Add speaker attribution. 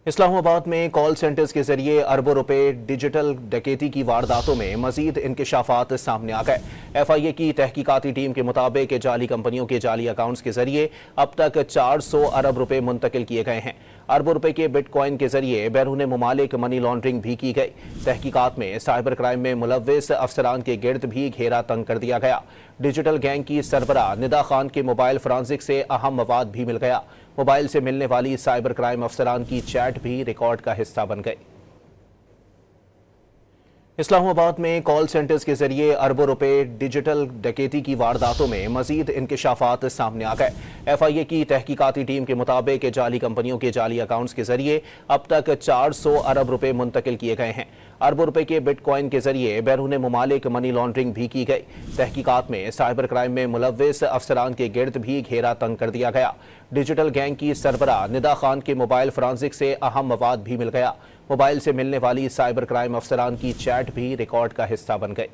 Speaker 1: इस्लामाबाद में call centres के जरिए अरबों रुपए डिजिटल डकैती की वारदातों में मजीद इंकशाफात सामने आ गए। FIA की तहकीकाती टीम के मुताबिक जाली कंपनियों के जाली अकाउंट्स के जरिए अब तक 400 अरब रुपए मुंतकिल किए गए हैं। अरबों रुपए के बिटकॉइन के जरिए बैरून मुमालिक मनी लॉन्ड्रिंग भी की गई। तहकीकात में साइबर क्राइम में मुलव्विस अफसरान के गिर्द भी घेरा तंग कर दिया गया। डिजिटल गैंग की सरबराह निदा खान के मोबाइल फॉरेंसिक से अहम मवाद भी मिल गया। मोबाइल से मिलने वाली साइबर क्राइम अफसरान की चैट भी रिकॉर्ड का हिस्सा बन गई। इस्लामाबाद में कॉल सेंटर्स के जरिए अरबों रुपए डिजिटल डकैती की वारदातों में मजीद इंकशाफात सामने आ गए। FIA की तहकीकाती टीम के मुताबिक जाली कंपनियों के जाली अकाउंट्स के जरिए अब तक 400 अरब रुपए मुंतकिल किए गए हैं। अरबों रुपए के बिटकॉइन के जरिए बैरून मुमालिक मनी लॉन्ड्रिंग भी की गई। तहकीकात में साइबर क्राइम में मुलव्विस अफसरान के गिर्द भी घेरा तंग कर दिया गया। डिजिटल गैंग की सरबराह निदा खान के मोबाइल फॉरेंसिक से अहम मवाद भी मिल गया। मोबाइल से मिलने वाली साइबर क्राइम अफसरान की चैट भी रिकॉर्ड का हिस्सा बन गई।